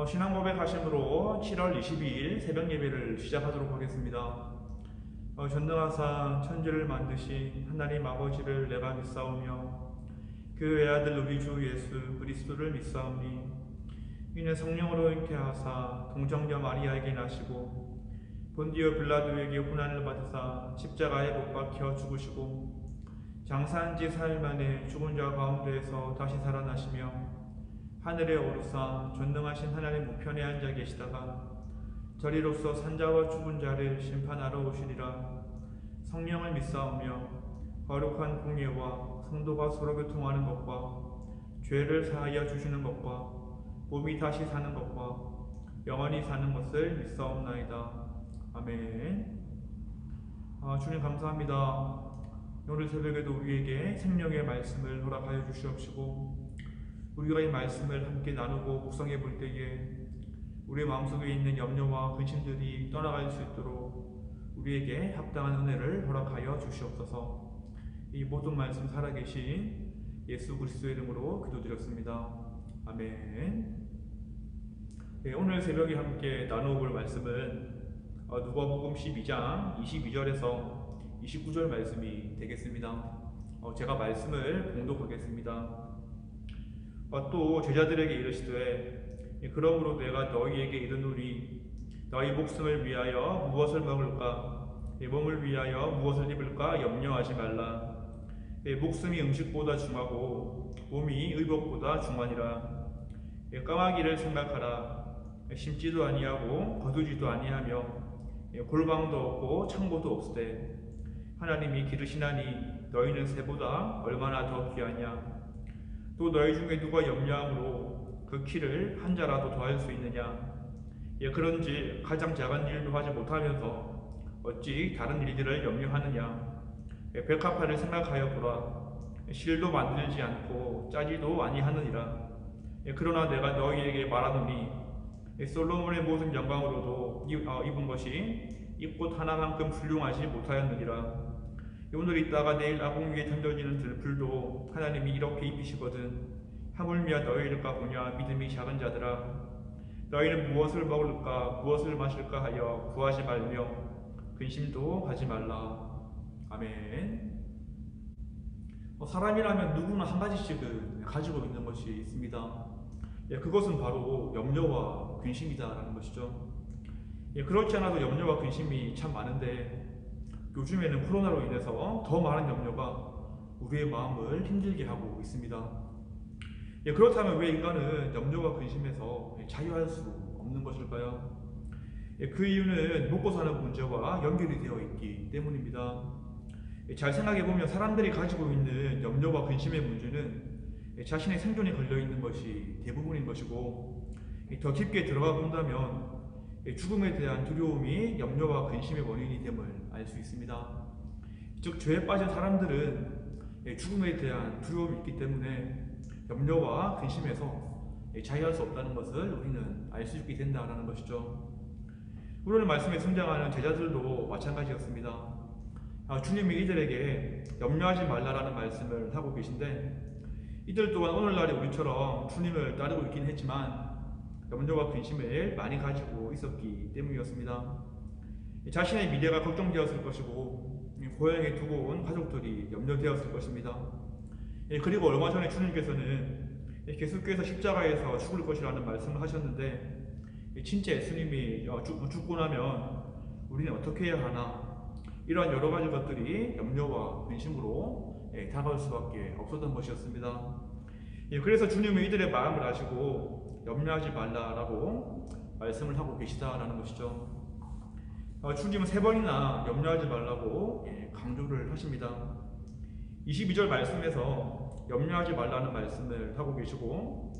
신앙 고백하심으로 7월 22일 새벽 예배를 시작하도록 하겠습니다. 전능하사 천지를 만드신 하나님 아버지를 내가 믿사오며 그 외아들 우리 주 예수 그리스도를 믿사오니 이는 성령으로 잉태하사 동정녀 마리아에게 나시고 본디오 빌라도에게 고난을 받으사 십자가에 못 박혀 죽으시고 장사한 지 사흘 만에 죽은 자 가운데에서 다시 살아나시며 하늘에 오르사 전능하신 하나님 우편에 앉아 계시다가 저리로서 산자와 죽은 자를 심판하러 오시리라. 성령을 믿사오며 거룩한 공예와 성도가 서로 교통하는 것과 죄를 사하여 주시는 것과 몸이 다시 사는 것과 영원히 사는 것을 믿사옵나이다. 아멘. 주님 감사합니다. 오늘 새벽에도 우리에게 생명의 말씀을 허락하여 주시옵시고 우리가 이 말씀을 함께 나누고 묵상해 볼 때에 우리의 마음속에 있는 염려와 근심들이 떠나갈 수 있도록 우리에게 합당한 은혜를 허락하여 주시옵소서. 이 모든 말씀 살아계신 예수 그리스도의 이름으로 기도드렸습니다. 아멘. 오늘 새벽에 함께 나누어볼 말씀은 누가복음 12장 22절에서 29절 말씀이 되겠습니다. 제가 말씀을 봉독하겠습니다. 또 제자들에게 이르시되 그러므로 내가 너희에게 이르노니 너희 목숨을 위하여 무엇을 먹을까 몸을 위하여 무엇을 입을까 염려하지 말라. 목숨이 음식보다 중하고 몸이 의복보다 중하니라. 까마귀를 생각하라. 심지도 아니하고 거두지도 아니하며 골방도 없고 창고도 없으되 하나님이 기르시나니 너희는 새보다 얼마나 더 귀하냐. 또 너희 중에 누가 염려함으로 그 키를 한 자라도 더할 수 있느냐. 그런지 가장 작은 일도 하지 못하면서 어찌 다른 일들을 염려하느냐. 백합화를 생각하여 보라. 실도 만들지 않고 짜지도 아니하느니라. 그러나 내가 너희에게 말하노니 솔로몬의 모든 영광으로도 입은 것이 이 꽃 하나만큼 훌륭하지 못하였느니라. 오늘 있다가 내일 아궁 위에 던져지는 들풀도 하나님이 이렇게 입히시거든. 하물며 너희일까 보냐. 믿음이 작은 자들아, 너희는 무엇을 먹을까 무엇을 마실까 하여 구하지 말며 근심도 하지 말라. 아멘. 사람이라면 누구나 한 가지씩은 가지고 있는 것이 있습니다. 그것은 바로 염려와 근심이다라는 것이죠. 그렇지 않아도 염려와 근심이 참 많은데 요즘에는 코로나로 인해서 더 많은 염려가 우리의 마음을 힘들게 하고 있습니다. 그렇다면 왜 인간은 염려와 근심에서 자유할 수 없는 것일까요? 그 이유는 먹고 사는 문제와 연결이 되어 있기 때문입니다. 잘 생각해보면 사람들이 가지고 있는 염려와 근심의 문제는 자신의 생존에 걸려있는 것이 대부분인 것이고, 더 깊게 들어가 본다면 죽음에 대한 두려움이 염려와 근심의 원인이 됨을 알 수 있습니다. 즉 죄에 빠진 사람들은 죽음에 대한 두려움이 있기 때문에 염려와 근심에서 자유할 수 없다는 것을 우리는 알 수 있게 된다는 것이죠. 오늘 말씀에 등장하는 제자들도 마찬가지였습니다. 주님이 이들에게 염려하지 말라라는 말씀을 하고 계신데, 이들 또한 오늘날의 우리처럼 주님을 따르고 있긴 했지만 염려와 근심을 많이 가지고 있었기 때문이었습니다. 자신의 미래가 걱정되었을 것이고 고향에 두고 온 가족들이 염려되었을 것입니다. 그리고 얼마 전에 주님께서는 계속해서 십자가에서 죽을 것이라는 말씀을 하셨는데, 진짜 예수님이 죽고 나면 우리는 어떻게 해야 하나, 이러한 여러 가지 것들이 염려와 근심으로 다가올 수밖에 없었던 것이었습니다. 그래서 주님은 이들의 마음을 아시고 염려하지 말라라고 말씀을 하고 계시다라는 것이죠. 주님은 3번이나 염려하지 말라고 강조를 하십니다. 22절 말씀에서 염려하지 말라는 말씀을 하고 계시고,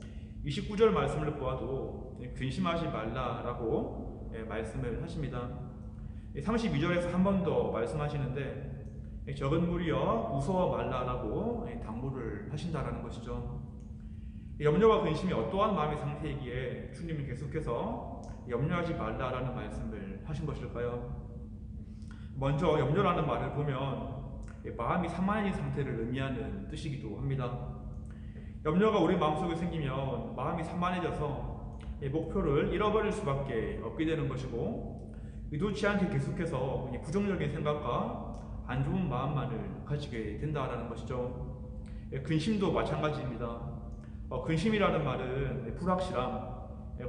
29절 말씀을 보아도 근심하지 말라라고 말씀을 하십니다. 32절에서 한 번 더 말씀하시는데 적은 무리여 무서워 말라라고 당부를 하신다라는 것이죠. 염려와 근심이 어떠한 마음의 상태이기에 주님이 계속해서 염려하지 말라라는 말씀을 하신 것일까요? 먼저 염려라는 말을 보면 마음이 산만해진 상태를 의미하는 뜻이기도 합니다. 염려가 우리 마음속에 생기면 마음이 산만해져서 목표를 잃어버릴 수밖에 없게 되는 것이고, 의도치 않게 계속해서 부정적인 생각과 안 좋은 마음만을 가지게 된다라는 것이죠. 근심도 마찬가지입니다. 근심이라는 말은 불확실함,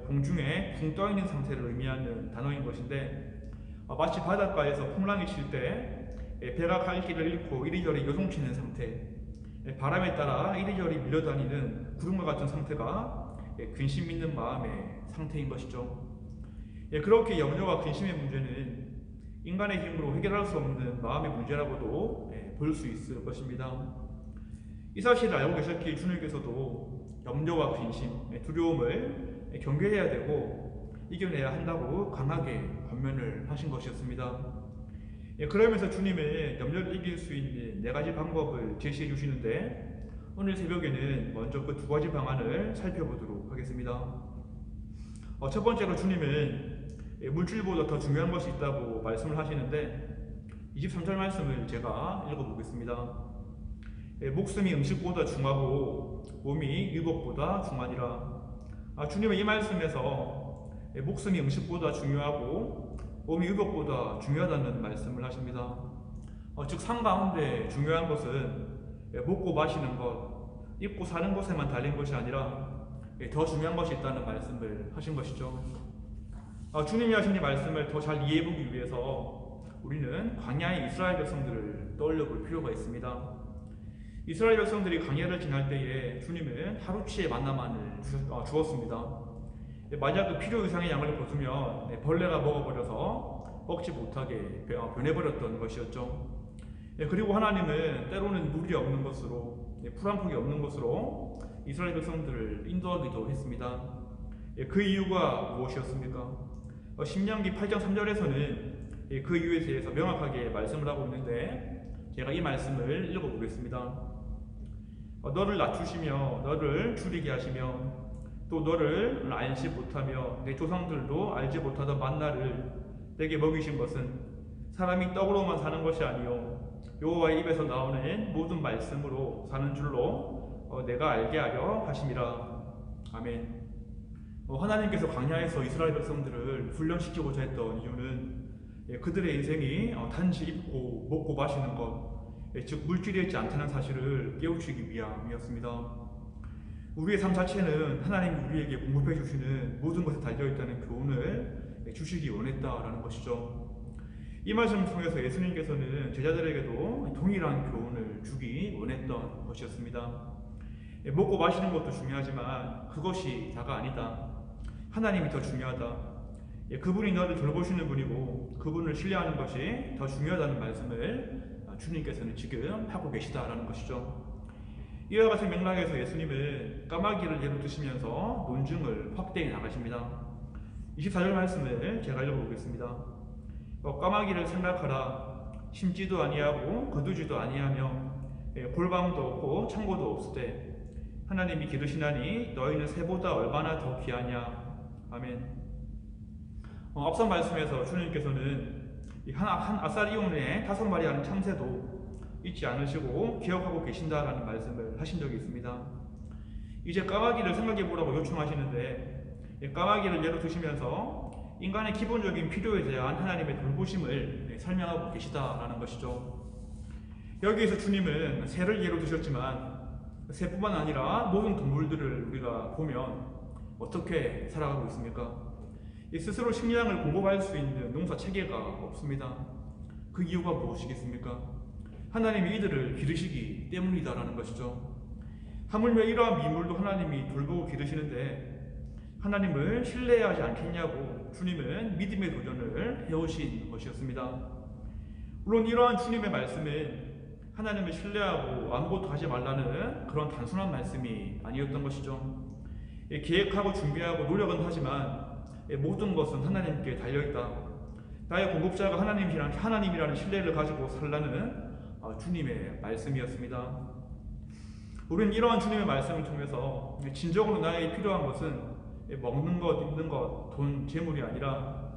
공중에 붕 떠있는 상태를 의미하는 단어인 것인데, 마치 바닷가에서 풍랑이 칠 때 배가 갈 길을 잃고 이리저리 요동치는 상태, 바람에 따라 이리저리 밀려다니는 구름과 같은 상태가 근심 있는 마음의 상태인 것이죠. 그렇게 염려와 근심의 문제는 인간의 힘으로 해결할 수 없는 마음의 문제라고도 볼 수 있을 것입니다. 이 사실을 알고 계셨기에 주님께서도 염려와 근심, 두려움을 경계해야 되고 이겨내야 한다고 강하게 권면을 하신 것이었습니다. 그러면서 주님의 염려를 이길 수 있는 4가지 방법을 제시해 주시는데, 오늘 새벽에는 먼저 그 2가지 방안을 살펴보도록 하겠습니다. 첫 번째로 주님은 물질보다 더 중요한 것이 있다고 말씀을 하시는데, 23절 말씀을 제가 읽어보겠습니다. 목숨이 음식보다 중하고 몸이 의복보다 중하니라. 주님은 이 말씀에서 목숨이 음식보다 중요하고 몸이 의복보다 중요하다는 말씀을 하십니다. 즉 삶 가운데 중요한 것은 먹고 마시는 것, 입고 사는 것에만 달린 것이 아니라 더 중요한 것이 있다는 말씀을 하신 것이죠. 주님이 하신 이 말씀을 더 잘 이해해보기 위해서 우리는 광야의 이스라엘 백성들을 떠올려 볼 필요가 있습니다. 이스라엘 백성들이 광야를 지날 때에 주님은 하루치의 만나만을 주었습니다. 만약 그 필요 이상의 양을 거두면 벌레가 먹어버려서 먹지 못하게 변해버렸던 것이었죠. 그리고 하나님은 때로는 물이 없는 것으로, 풀 한 폭이 없는 것으로 이스라엘 백성들을 인도하기도 했습니다. 그 이유가 무엇이었습니까? 신명기 8장 3절에서는 그 이유에 대해서 명확하게 말씀을 하고 있는데, 제가 이 말씀을 읽어보겠습니다. 너를 낮추시며 너를 줄이게 하시며 또 너를 알지 못하며 내 조상들도 알지 못하던 만나를 내게 먹이신 것은 사람이 떡으로만 사는 것이 아니요 여호와의 입에서 나오는 모든 말씀으로 사는 줄로 내가 알게 하려 하심이라. 아멘. 하나님께서 광야에서 이스라엘 백성들을 훈련시키고자 했던 이유는 그들의 인생이 단지 입고 먹고 마시는 것, 즉 물질이 있지 않다는 사실을 깨우치기 위함이었습니다. 우리의 삶 자체는 하나님이 우리에게 공급해 주시는 모든 것에 달려있다는 교훈을 주시기 원했다라는 것이죠. 이 말씀을 통해서 예수님께서는 제자들에게도 동일한 교훈을 주기 원했던 것이었습니다. 먹고 마시는 것도 중요하지만 그것이 다가 아니다. 하나님이 더 중요하다. 그분이 너를 돌보시는 분이고 그분을 신뢰하는 것이 더 중요하다는 말씀을 주님께서는 지금 하고 계시다라는 것이죠. 이와 같은 맥락에서 예수님은 까마귀를 예로 드시면서 논증을 확대해 나가십니다. 24절 말씀을 제가 읽어보겠습니다. 까마귀를 생각하라. 심지도 아니하고 거두지도 아니하며 골방도 없고 창고도 없으되 하나님이 기르시나니 너희는 새보다 얼마나 더 귀하냐. 아멘. 앞서 말씀에서 주님께서는 한 아사리온에 5마리 하는 참새도 잊지 않으시고 기억하고 계신다라는 말씀을 하신 적이 있습니다. 이제 까마귀를 생각해 보라고 요청하시는데, 까마귀를 예로 드시면서 인간의 기본적인 필요에 대한 하나님의 돌보심을 설명하고 계시다라는 것이죠. 여기에서 주님은 새를 예로 드셨지만 새뿐만 아니라 모든 동물들을 우리가 보면 어떻게 살아가고 있습니까? 스스로 식량을 공급할 수 있는 농사 체계가 없습니다. 그 이유가 무엇이겠습니까? 하나님이 이들을 기르시기 때문이다라는 것이죠. 하물며 이러한 미물도 하나님이 돌보고 기르시는데 하나님을 신뢰하지 않겠냐고 주님은 믿음의 도전을 해오신 것이었습니다. 물론 이러한 주님의 말씀은 하나님을 신뢰하고 아무것도 하지 말라는 그런 단순한 말씀이 아니었던 것이죠. 계획하고 준비하고 노력은 하지만 모든 것은 하나님께 달려있다. 나의 공급자가 하나님이라는 신뢰를 가지고 살라는 주님의 말씀이었습니다. 우리는 이러한 주님의 말씀을 통해서 진정으로 나에게 필요한 것은 먹는 것, 입는 것, 돈, 재물이 아니라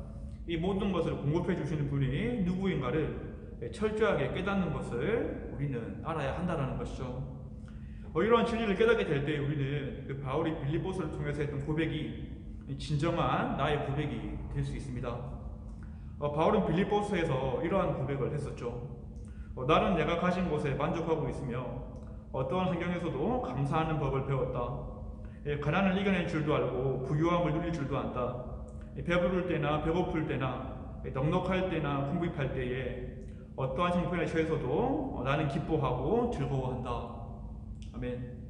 이 모든 것을 공급해 주시는 분이 누구인가를 철저하게 깨닫는 것을 우리는 알아야 한다는 것이죠. 이러한 진리를 깨닫게 될 때 우리는 그 바울이 빌립보서를 통해서 했던 고백이 진정한 나의 고백이 될 수 있습니다. 바울은 빌립보서에서 이러한 고백을 했었죠. 나는 내가 가진 것에 만족하고 있으며 어떠한 환경에서도 감사하는 법을 배웠다. 가난을 이겨낼 줄도 알고 부유함을 누릴 줄도 안다. 배부를 때나 배고플 때나 넉넉할 때나 궁핍할 때에 어떠한 형편에 처해서도 나는 기뻐하고 즐거워한다. 아멘.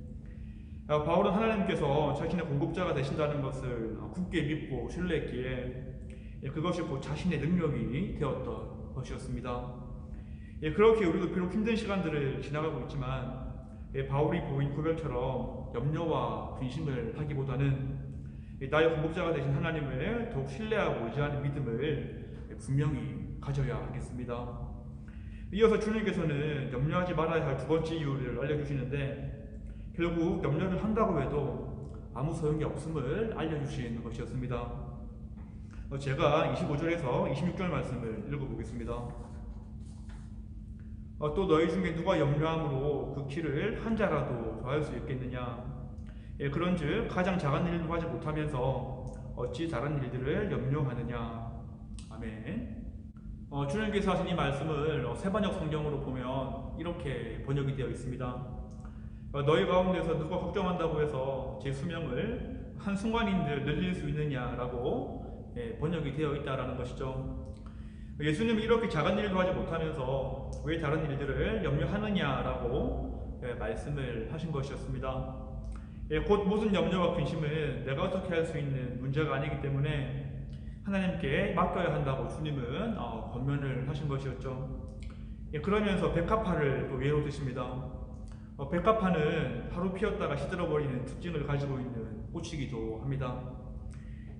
바울은 하나님께서 자신의 공급자가 되신다는 것을 굳게 믿고 신뢰했기에 그것이 곧 자신의 능력이 되었던 것이었습니다. 그렇게 우리도 비록 힘든 시간들을 지나가고 있지만 바울이 보인 고백처럼 염려와 근심을 하기보다는 나의 공급자가 되신 하나님을 더욱 신뢰하고 의지하는 믿음을 분명히 가져야 하겠습니다. 이어서 주님께서는 염려하지 말아야 할 두 번째 이유를 알려주시는데 결국 염려를 한다고 해도 아무 소용이 없음을 알려주시는 것이었습니다. 제가 25절에서 26절 말씀을 읽어보겠습니다. 또 너희 중에 누가 염려함으로 그 키를 한 자라도 더할 수 있겠느냐. 그런즉 가장 작은 일도 하지 못하면서 어찌 다른 일들을 염려하느냐. 아멘. 주님께서 하신 이 말씀을 세번역 성경으로 보면 이렇게 번역이 되어 있습니다. 너희 가운데서 누가 걱정한다고 해서 제 수명을 한순간인들 늘릴 수 있느냐라고 번역이 되어 있다라는 것이죠. 예수님이 이렇게 작은 일도 하지 못하면서 왜 다른 일들을 염려하느냐라고 말씀을 하신 것이었습니다. 곧 모든 염려와 근심은 내가 어떻게 할 수 있는 문제가 아니기 때문에 하나님께 맡겨야 한다고 주님은 권면을 하신 것이었죠. 그러면서 백합화를 또 예로 드십니다. 백합화는 하루 피었다가 시들어버리는 특징을 가지고 있는 꽃이기도 합니다.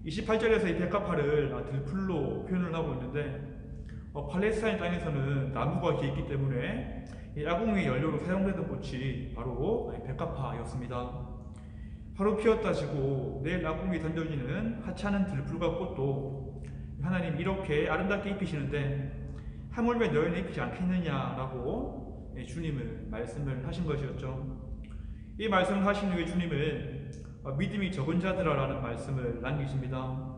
28절에서 이 백합화를 들풀로 표현을 하고 있는데 팔레스타인 땅에서는 나무가 있기 때문에 야궁의 연료로 사용되던 꽃이 바로 백합화였습니다. 하루 피었다 지고 내일 야궁이 던져지는 하찮은 들풀과 꽃도 하나님 이렇게 아름답게 입히시는데 하물며 너희는 입히지 않겠느냐라고 주님은 말씀을 하신 것이었죠. 이 말씀을 하신 후에 주님은 믿음이 적은 자들아라는 말씀을 남기십니다.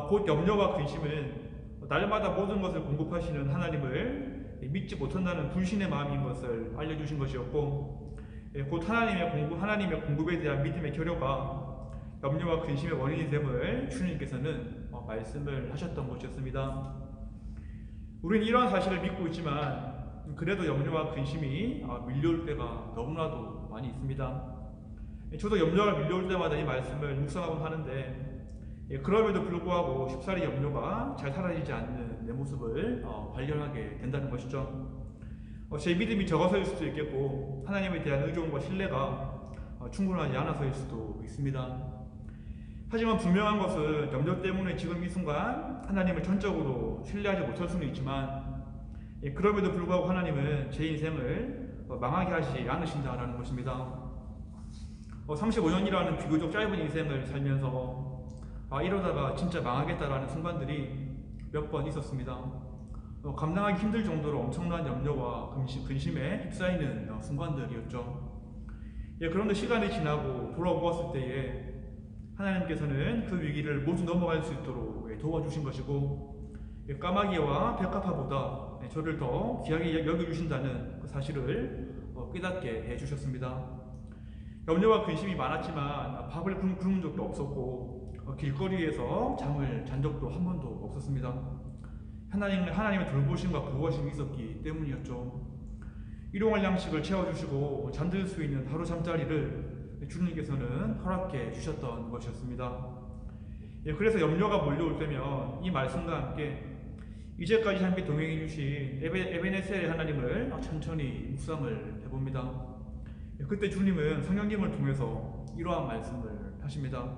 곧 염려와 근심은 날마다 모든 것을 공급하시는 하나님을 믿지 못한다는 불신의 마음인 것을 알려주신 것이었고, 곧 하나님의 공급에 대한 믿음의 결여가 염려와 근심의 원인이 됨을 주님께서는 말씀을 하셨던 것이었습니다. 우리는 이러한 사실을 믿고 있지만 그래도 염려와 근심이 밀려올 때가 너무나도 많이 있습니다. 저도 염려가 밀려올 때마다 이 말씀을 묵상하곤 하는데 그럼에도 불구하고 쉽사리 염려가 잘 사라지지 않는 내 모습을 발견하게 된다는 것이죠. 제 믿음이 적어서일 수도 있겠고 하나님에 대한 의존과 신뢰가 충분하지 않아서일 수도 있습니다. 하지만 분명한 것은 염려 때문에 지금 이 순간 하나님을 전적으로 신뢰하지 못할 수는 있지만 그럼에도 불구하고 하나님은 제 인생을 망하게 하지 않으신다라는 것입니다. 35년이라는 비교적 짧은 인생을 살면서 이러다가 진짜 망하겠다라는 순간들이 몇 번 있었습니다. 감당하기 힘들 정도로 엄청난 염려와 근심에 휩싸이는 순간들이었죠. 그런데 시간이 지나고 돌아보았을 때에 하나님께서는 그 위기를 모두 넘어갈 수 있도록 도와주신 것이고 까마귀와 백합화보다 저를 더 귀하게 여겨주신다는 그 사실을 깨닫게 해주셨습니다. 염려와 근심이 많았지만 밥을 굶은 적도 없었고 길거리에서 잠을 잔 적도 한 번도 없었습니다. 하나님의 돌보심과 보호하심이 있었기 때문이었죠. 일용할 양식을 채워주시고 잠들 수 있는 하루 잠자리를 주님께서는 허락해 주셨던 것이었습니다. 그래서 염려가 몰려올 때면 이 말씀과 함께 이제까지 함께 동행해 주신 에베네셀의 하나님을 천천히 묵상을 해봅니다. 그때 주님은 성령님을 통해서 이러한 말씀을 하십니다.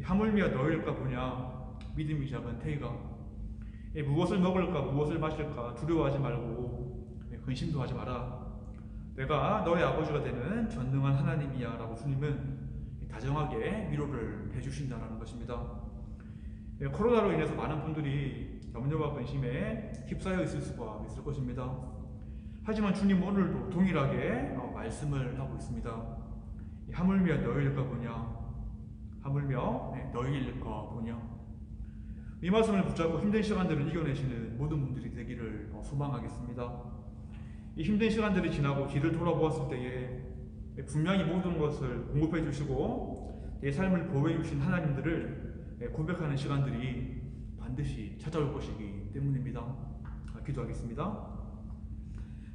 하물며 너희일까 보냐 믿음이 작은 태이가 무엇을 먹을까 무엇을 마실까 두려워하지 말고 근심도 하지 마라. 내가 너의 아버지가 되는 전능한 하나님이야 라고 주님은 다정하게 위로를 해주신다는 것입니다. 코로나로 인해서 많은 분들이 염려와 근심에 휩싸여 있을 수가 있을 것입니다. 하지만 주님 오늘도 동일하게 말씀을 하고 있습니다. 하물며 너희일까 보냐 하물며 너희일 거보냐. 이 말씀을 붙잡고 힘든 시간들을 이겨내시는 모든 분들이 되기를 소망하겠습니다. 이 힘든 시간들이 지나고 뒤를 돌아보았을 때에 분명히 모든 것을 공급해 주시고 내 삶을 보호해 주신 하나님들을 고백하는 시간들이 반드시 찾아올 것이기 때문입니다. 기도하겠습니다.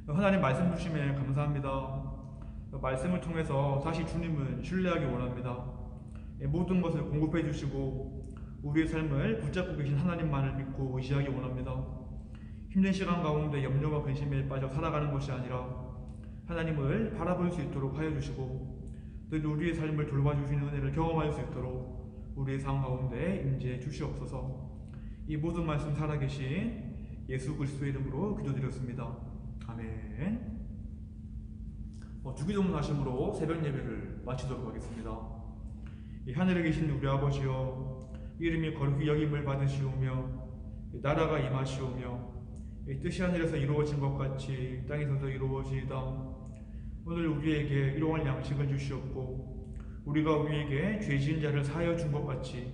하나님 말씀 주심에 감사합니다. 말씀을 통해서 다시 주님을 신뢰하기 원합니다. 모든 것을 공급해 주시고 우리의 삶을 붙잡고 계신 하나님만을 믿고 의지하기 원합니다. 힘든 시간 가운데 염려와 근심에 빠져 살아가는 것이 아니라 하나님을 바라볼 수 있도록 하여 주시고 또 우리의 삶을 돌봐주시는 은혜를 경험할 수 있도록 우리의 삶 가운데 임재해 주시옵소서. 이 모든 말씀 살아계신 예수 그리스도의 이름으로 기도드렸습니다. 아멘. 주기도문 하심으로 새벽 예배를 마치도록 하겠습니다. 이 하늘에 계신 우리 아버지여, 이름이 거룩히 여김을 받으시오며 나라가 임하시오며 뜻이 하늘에서 이루어진 것 같이 땅에서도 이루어지이다. 오늘 우리에게 일용할 양식을 주시옵고 우리가 우리에게 죄 지은 자를 사하여 준 것 같이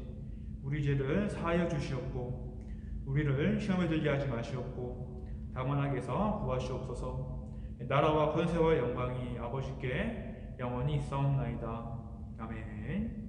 우리 죄를 사하여 주시옵고 우리를 시험에 들게 하지 마시옵고 다만 악에서 구하시옵소서. 나라와 권세와 영광이 아버지께 영원히 있사옵나이다. 아멘.